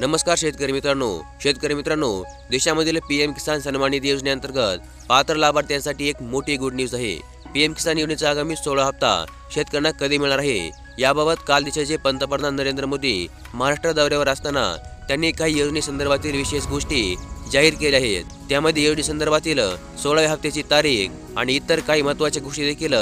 नमस्कार शेतकरी मित्रांनो, देशामधील पीएम किसान सन्मान निधी योजनेअंतर्गत पात्र लाभार्थ्यांसाठी एक मोठी गुड न्यूज आहे। पीएम किसान योजनेचा आगामी 16 हप्ता शेतकऱ्यांना कधी मिळणार आहे याबाबत काल देशाचे पंतप्रधान नरेंद्र मोदी महाराष्ट्र दौऱ्यावर असताना त्यांनी काही योजनेसंदर्भातील विशेष गोष्टी जाहीर केल्या आहेत। त्यामध्ये योजनेसंदर्भातील 16व्या हप्त्याची तारीख आणि इतर काही महत्त्वाच्या गोष्टी देखील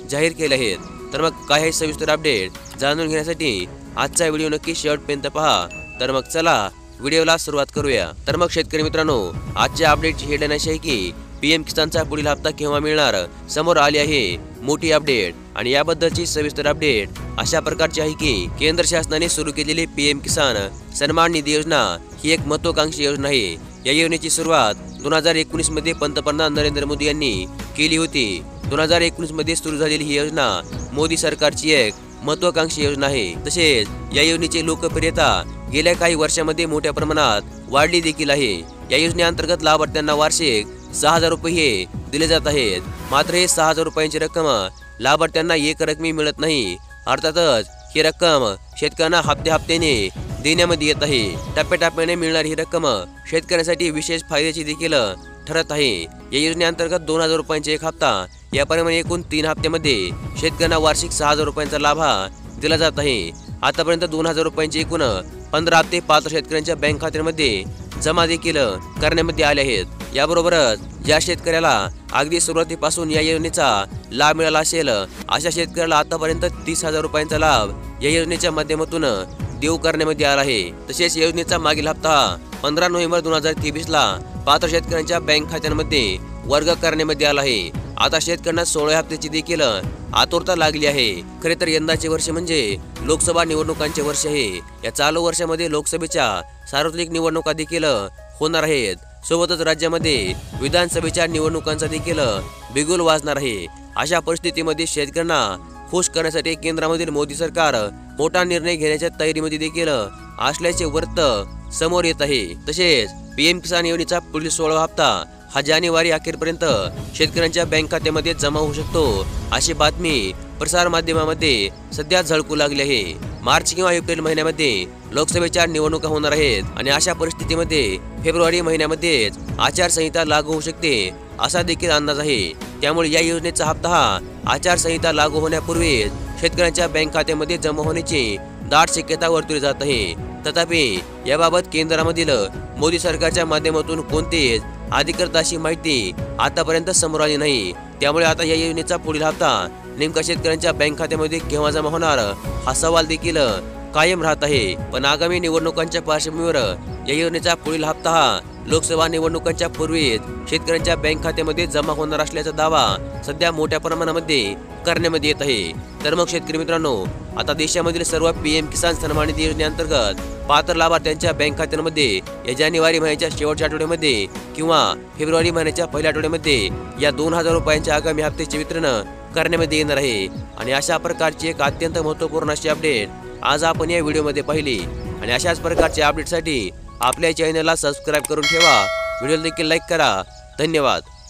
जाहीर केल्या आहेत। तर मग काय आहे सविस्तर अपडेट जाणून घेण्यासाठी आजचा व्हिडिओ नक्की शेवटपर्यंत पहा। तर मग चला व्हिडिओला सुरुवात करूया। तर मग शेतकरी मित्रांनो, आजच्या अपडेटची हेडलाईन अशी आहे की पीएम किसानचा पुढील हप्ता केव्हा मिळणार समोर आली आहे मोठी अपडेट। आणि याबद्दलची सविस्तर अपडेट अशा प्रकारची आहे की केंद्र शासनाने सुरू केलेली पीएम किसान सन्मान निधी योजना ही एक महत्त्वाकांक्षी योजना आहे। या योजनेची सुरुवात 2019 मध्ये पंतप्रधान नरेंद्र मोदी यांनी केली होती। 2019 मध्ये सुरू झालेली ही योजना मोदी सरकारची एक महत्त्वाकांक्षी योजना आहे। तसेच या योजनेची लोकप्रियता गेल्या काही वर्षांमध्ये मोठ्या प्रमाणात वाढली देखील आहे। या योजनेअंतर्गत लाभार्थ्यांना वार्षिक 6,000 रुपये दिले जात आहेत। मात्र हे 6,000 रुपयांची रक्कम लाभार्थ्यांना एकरकमी मिळत नाही। अर्थातच ही रक्कम शेतकऱ्यांना हप्त्याने देण्यामध्ये येत आहे। टप्प्याटप्प्याने मिळणारी ही रक्कम शेतकऱ्यांसाठी विशेष फायद्याची देखील ठरत आहे। या योजनेअंतर्गत 2,000 रुपयांचा एक हप्ता याप्रमाणे एकूण 3 हप्त्यामध्ये शेतकऱ्यांना वार्षिक 6,000 रुपयांचा लाभ दिला जात आहे। आतापर्यंत 2,000 रुपयांचे एकूण 15 हप्ते पात्र शेतकऱ्यांच्या बँक खात्यांमध्ये जमा देखील करण्यामध्ये आले आहेत। याबरोबरच ज्या शेतकऱ्याला अगदी सुरुवातीपासून या योजनेचा लाभ मिळाला असेल अशा शेतकऱ्याला आतापर्यंत 30,000 रुपयांचा लाभ या योजनेच्या माध्यमातून देऊ करण्यामध्ये आला आहे। तसेच योजनेचा मागील हप्ता 15 नोव्हेंबर 2023 ला पात्र शेतकऱ्यांच्या बँक खात्यांमध्ये वर्ग करण्यामध्ये आला आहे। आता शेतकऱ्यांना 16 हप्त्याची देखील आतुरता लागली आहे। खरे तर यंदाचे वर्ष म्हणजे लोकसभा निवडणुकांचे वर्ष आहे। या चालू वर्षामध्ये लोकसभेच्या सार्वत्रिक निवडणुका देखील होणार आहेत। सोबतच राज्यामध्ये विधानसभेच्या निवडणुकांचा देखील बिगुल वाजणार आहे। अशा परिस्थितीमध्ये शेतकऱ्यांना खुश करण्यासाठी केंद्रामधील मोदी सरकार मोठा निर्णय घेण्याच्या तयारीमध्ये देखील असल्याचे वृत्त समोर येत आहे। तसेच पीएम किसान योजनेचा पुढील 16 हप्ता हा जानेवारी अखेरपर्यंत शेतकऱ्यांच्या बँक खात्यामध्ये जमा होऊ शकतो अशी बातमी प्रसार माध्यमांमध्ये सध्या झळकू लागली आहे। मार्च किंवा एप्रिल महिन्यामध्ये लोकसभेच्या निवडणुका होणार आहेत आणि अशा परिस्थितीमध्ये फेब्रुवारी महिन्यामध्येच आचारसंहिता लागू होऊ शकते असा देखील अंदाज आहे। त्यामुळे या योजनेचा हप्ता हा आचारसंहिता लागू होण्यापूर्वीच शेतकऱ्यांच्या बँक खात्यामध्ये जमा होण्याची दाट शक्यता वर्तवली जात आहे। तथापि याबाबत केंद्रामधील मोदी सरकारच्या माध्यमातून कोणतीच अधिकृत अशी माहिती आतापर्यंत समोर आली नाही। त्यामुळे आता या योजनेचा पुढील हप्ता नेमका शेतकऱ्यांच्या बँक खात्यामध्ये केव्हा जमा होणार हा सवाल देखील कायम राहत आहे। पण आगामी निवडणुकांच्या पार्श्वभूमीवर या योजनेचा पुढील हप्ता हा लोकसभा निवडणुकांच्या पूर्वीच शेतकऱ्यांच्या बँक खात्यामध्ये जमा होणार असल्याचा दावा सध्या मोठ्या प्रमाणामध्ये करण्यामध्ये येत आहे। तर मग शेतकरी मित्रांनो, आता देशामधील सर्व पीएम किसान सन्मान निधी योजनेअंतर्गत पात्र लाभार्थ्यांच्या बँक खात्यांमध्ये या जानेवारी महिन्याच्या शेवटच्या आठवड्यामध्ये किंवा फेब्रुवारी महिन्याच्या पहिल्या आठवड्यामध्ये या 2,000 रुपयांच्या आगामी हप्त्याचे वितरण करण्यामध्ये येणार आहे। आणि अशा प्रकारची एक अत्यंत महत्त्वपूर्ण अशी अपडेट आज आपण या व्हिडिओमध्ये पाहिली। आणि अशाच प्रकारच्या अपडेटसाठी आपल्या चॅनलला सबस्क्राईब करून ठेवा, व्हिडिओ देखील लाईक करा। धन्यवाद।